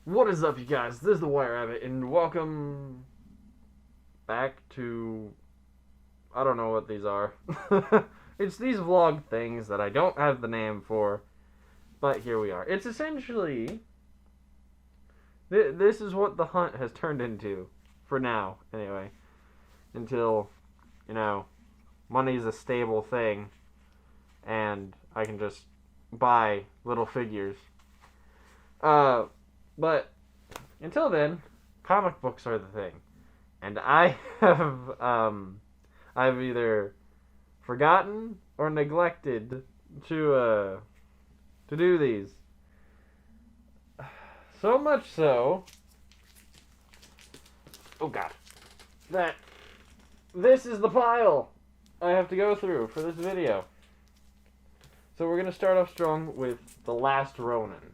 What is up, you guys? This is the White Rabbit, and welcome back to... I don't know what these are. It's these vlog things that I don't have the name for, but here we are. It's essentially... This is what the hunt has turned into, for now, anyway. Until, money's a stable thing, and I can just buy little figures. But until then, comic books are the thing. And I have, I've either forgotten or neglected to do these. So much so, oh god, that this is the pile I have to go through for this video. So we're going to start off strong with The Last Ronin.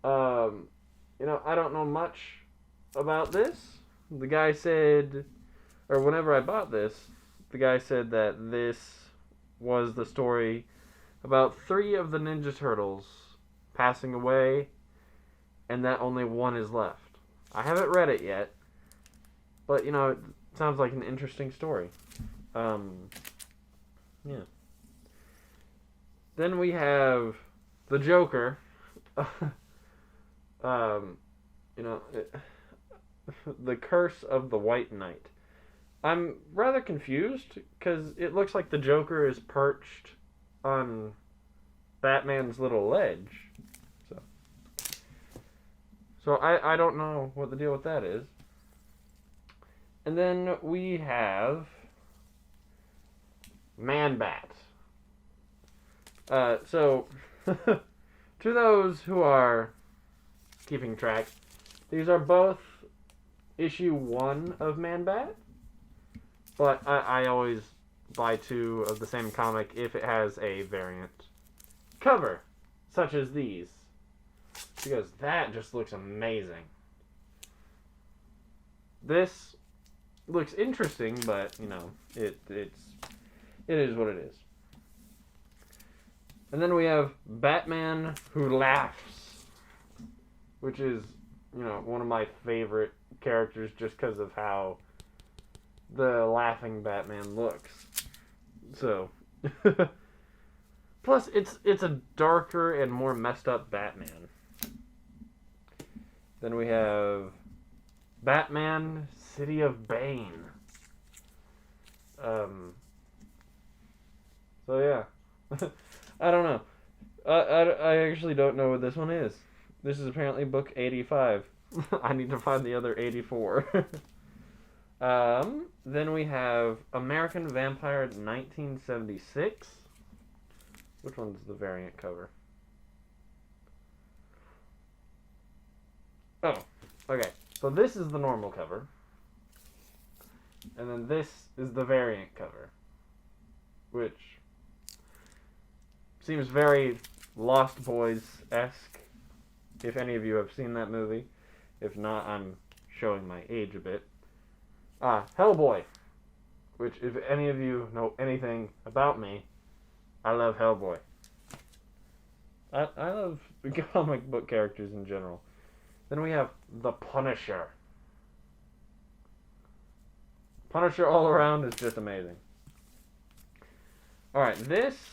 I don't know much about this. The guy said, or whenever I bought this, the guy said that this was the story about 3 of the Ninja Turtles passing away, and that only 1 is left. I haven't read it yet, but, it sounds like an interesting story. Yeah. Then we have the Joker. The Curse of the White Knight. I'm rather confused because it looks like the Joker is perched on Batman's little ledge. So I don't know what the deal with that is. And then we have Man-Bat. So to those who are keeping track, these are both issue 1 of Man-Bat, but I always buy 2 of the same comic if it has a variant cover, such as these, because that just looks amazing. This looks interesting, but, it is what it is. And then we have Batman Who Laughs, which is, one of my favorite characters just because of how the laughing Batman looks. So, plus it's a darker and more messed up Batman. Then we have Batman City of Bane. So yeah. I don't know. I actually don't know what this one is. This is apparently book 85. I need to find the other 84. Then we have American Vampire 1976. Which one's the variant cover? Oh, okay. So this is the normal cover. And then this is the variant cover. Which seems very Lost Boys-esque, if any of you have seen that movie. If not, I'm showing my age a bit. Hellboy, which, if any of you know anything about me, I love Hellboy. I love comic book characters in general. Then we have The Punisher. Punisher all around is just amazing. Alright, this,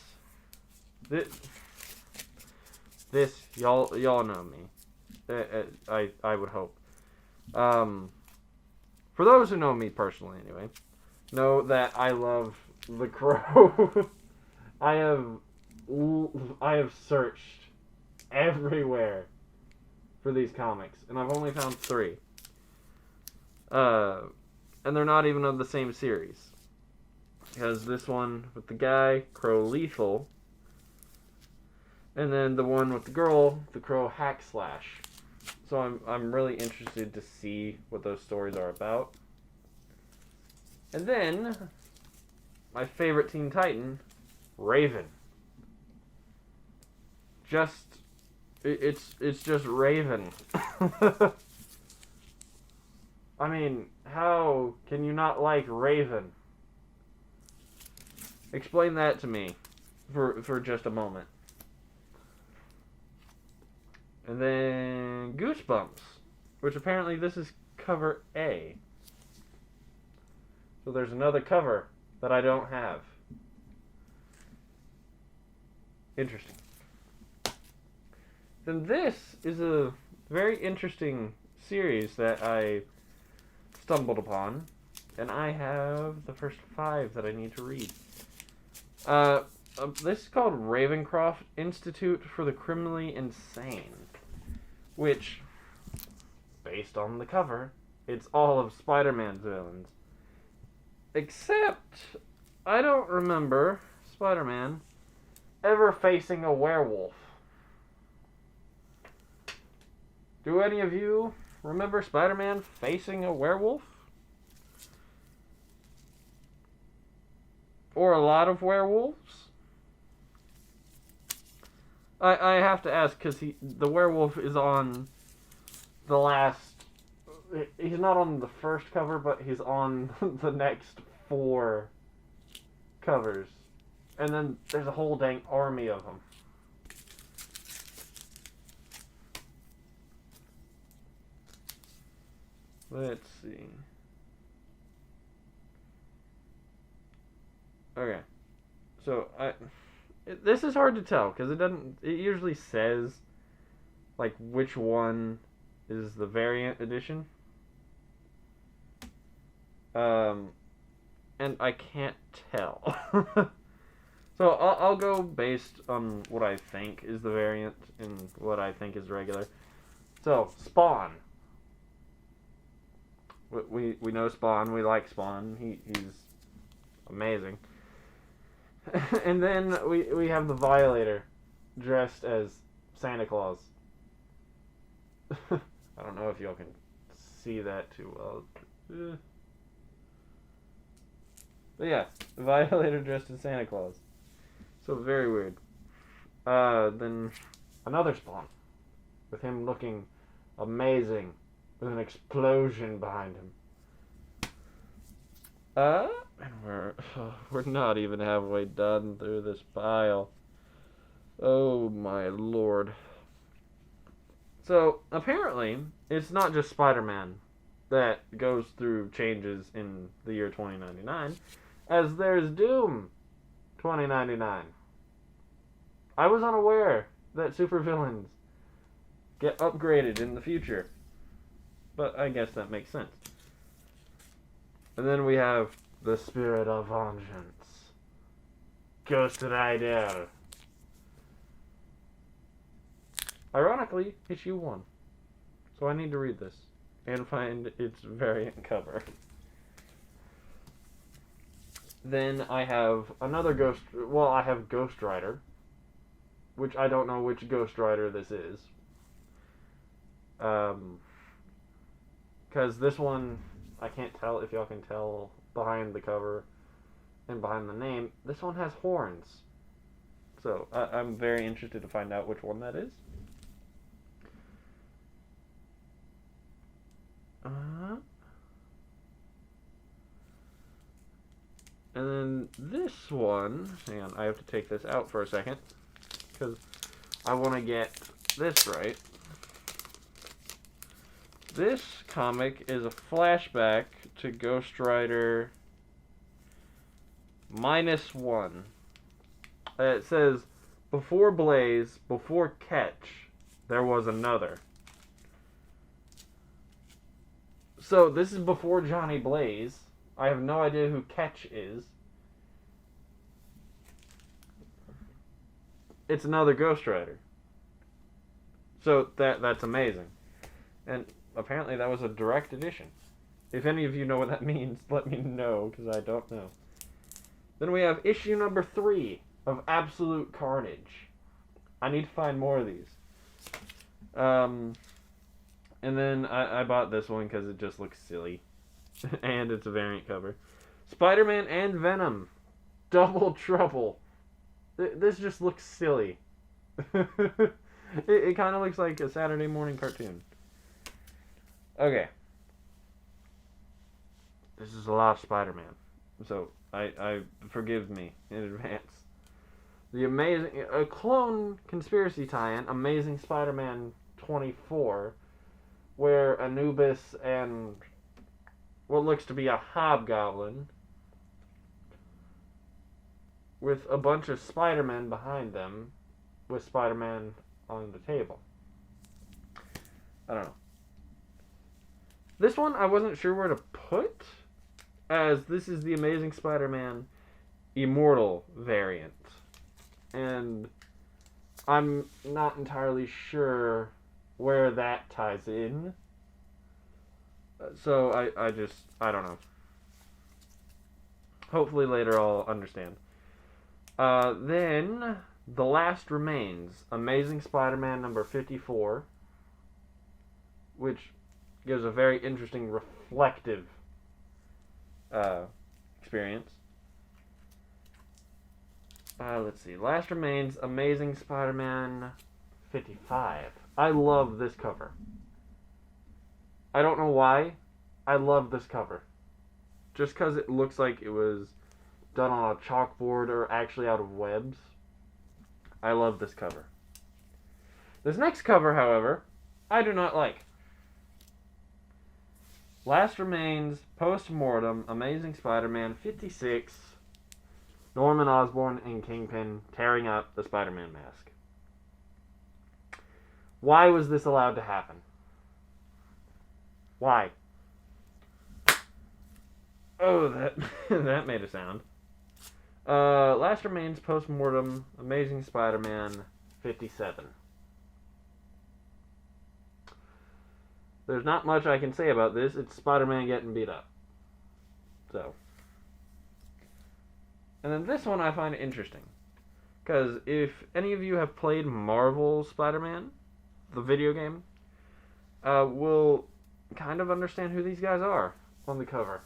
y'all know me. I would hope. For those who know me personally, anyway, know that I love The Crow. I have searched everywhere for these comics, and I've only found 3. And they're not even of the same series. Because this one with the guy, Crow Lethal, and then the one with the girl, the Crow Hack Slash. So I'm really interested to see what those stories are about. And then my favorite Teen Titan, Raven. It's just Raven. I mean, how can you not like Raven? Explain that to me for just a moment. And then Goosebumps, which apparently this is cover A. So there's another cover that I don't have. Interesting. Then this is a very interesting series that I stumbled upon, and I have the first 5 that I need to read. This is called Ravencroft Institute for the Criminally Insane, which, based on the cover, it's all of Spider-Man's villains. Except, I don't remember Spider-Man ever facing a werewolf. Do any of you remember Spider-Man facing a werewolf? Or a lot of werewolves? I have to ask because the werewolf is on the last. He's not on the first cover, but he's on the next 4 covers, and then there's a whole dang army of them. Let's see. Okay, so this is hard to tell because it doesn't. It usually says like which one is the variant edition. And I can't tell. So I'll go based on what I think is the variant and what I think is regular. So Spawn. We know Spawn. We like Spawn. He's amazing. And then we have the Violator dressed as Santa Claus. I don't know if y'all can see that too well. But yeah, the Violator dressed as Santa Claus. So very weird. Then another Spawn with him looking amazing with an explosion behind him. And we're not even halfway done through this pile. Oh my lord. So apparently it's not just Spider-Man that goes through changes in the year 2099, as there's Doom 2099. I was unaware that supervillains get upgraded in the future, but I guess that makes sense. And then we have the Spirit of Vengeance, Ghost Rider. Ironically, issue 1. So I need to read this and find its variant cover. Then I have another I have Ghost Rider, which I don't know which Ghost Rider this is. Because this one, I can't tell if y'all can tell behind the cover and behind the name. This one has horns. So I'm very interested to find out which one that is. And then this one, hang on, I have to take this out for a second because I want to get this right. This comic is a flashback to Ghost Rider -1. It says, before Blaze, before Ketch, there was another. So this is before Johnny Blaze. I have no idea who Ketch is. It's another Ghost Rider. So that's amazing. And apparently that was a direct edition. If any of you know what that means, let me know, because I don't know. Then we have issue number 3 of Absolute Carnage. I need to find more of these. And then I bought this one because it just looks silly. And it's a variant cover. Spider-Man and Venom. Double Trouble. This just looks silly. It kind of looks like a Saturday morning cartoon. Okay. This is a lot of Spider-Man. So, I forgive me in advance. A clone conspiracy tie-in, Amazing Spider-Man 24, where Anubis and what looks to be a hobgoblin with a bunch of Spider-Men behind them, with Spider-Man on the table. I don't know. This one I wasn't sure where to put, as this is the Amazing Spider-Man Immortal variant. And I'm not entirely sure where that ties in. So I don't know. Hopefully later I'll understand. Then, The Last Remains, Amazing Spider-Man number 54, which gives a very interesting reflective experience. Let's see. Last Remains, Amazing Spider-Man 55. I love this cover. I don't know why. I love this cover. Just because it looks like it was done on a chalkboard or actually out of webs. I love this cover. This next cover, however, I do not like. Last Remains, Post-Mortem, Amazing Spider-Man 56, Norman Osborn and Kingpin tearing up the Spider-Man mask. Why was this allowed to happen? Why? Oh, that made a sound. Last Remains, Post-Mortem, Amazing Spider-Man 57. There's not much I can say about this. It's Spider-Man getting beat up. So. And then this one I find interesting. Because if any of you have played Marvel Spider-Man, the video game, will kind of understand who these guys are on the cover.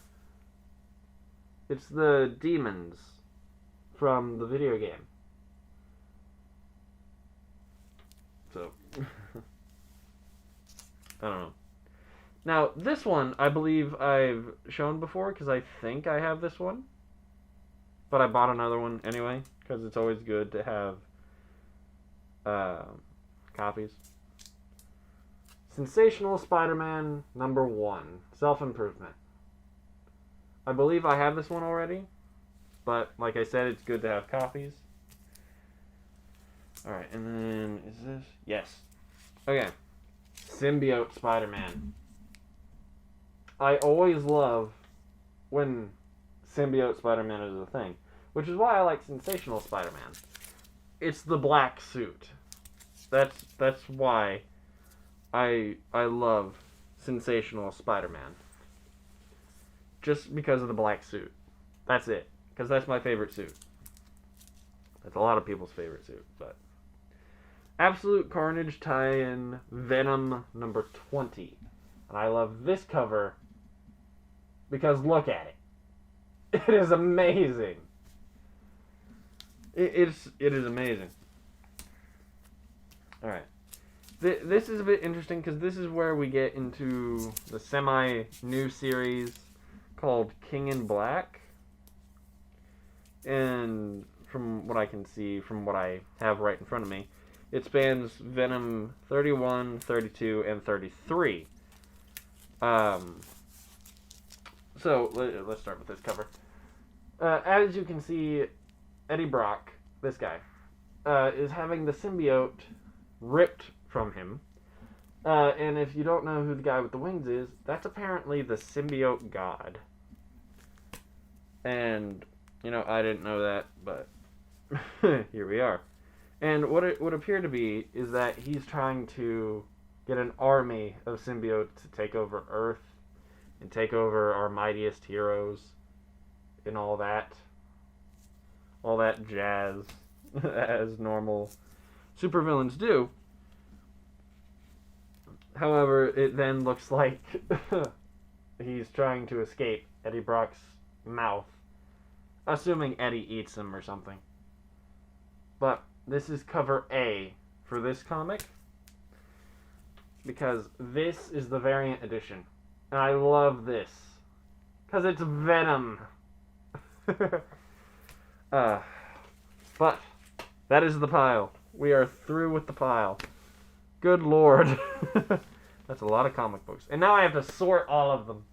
It's the demons from the video game. So, I don't know. Now, this one, I believe I've shown before, because I think I have this one. But I bought another one anyway, because it's always good to have copies. Sensational Spider-Man number 1, Self-Improvement. I believe I have this one already, but like I said, it's good to have copies. Alright, and then, is this? Yes. Okay. Symbiote Spider-Man. I always love when Symbiote Spider-Man is a thing, which is why I like Sensational Spider-Man. It's the black suit. That's why I love Sensational Spider-Man. Just because of the black suit. That's it. Because that's my favorite suit. That's a lot of people's favorite suit, but Absolute Carnage tie-in Venom number 20. And I love this cover because look at it. It is amazing. It is amazing. Alright. This is a bit interesting because this is where we get into the semi-new series called King in Black. And from what I can see, from what I have right in front of me, it spans Venom 31, 32, and 33. So, let's start with this cover. As you can see, Eddie Brock, this guy, is having the symbiote ripped from him. And if you don't know who the guy with the wings is, that's apparently the symbiote god. And, you know, I didn't know that, but here we are. And what it would appear to be is that he's trying to get an army of symbiotes to take over Earth and take over our mightiest heroes and all that jazz as normal supervillains do. However, it then looks like he's trying to escape Eddie Brock's mouth, assuming Eddie eats him or something. But this is cover A for this comic, because this is the variant edition. And I love this, because it's Venom. But that is the pile. We are through with the pile. Good lord. That's a lot of comic books. And now I have to sort all of them.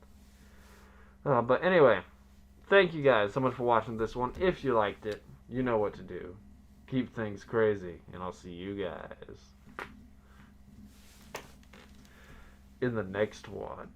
But anyway, thank you guys so much for watching this one. If you liked it, you know what to do. Keep things crazy, and I'll see you guys in the next one.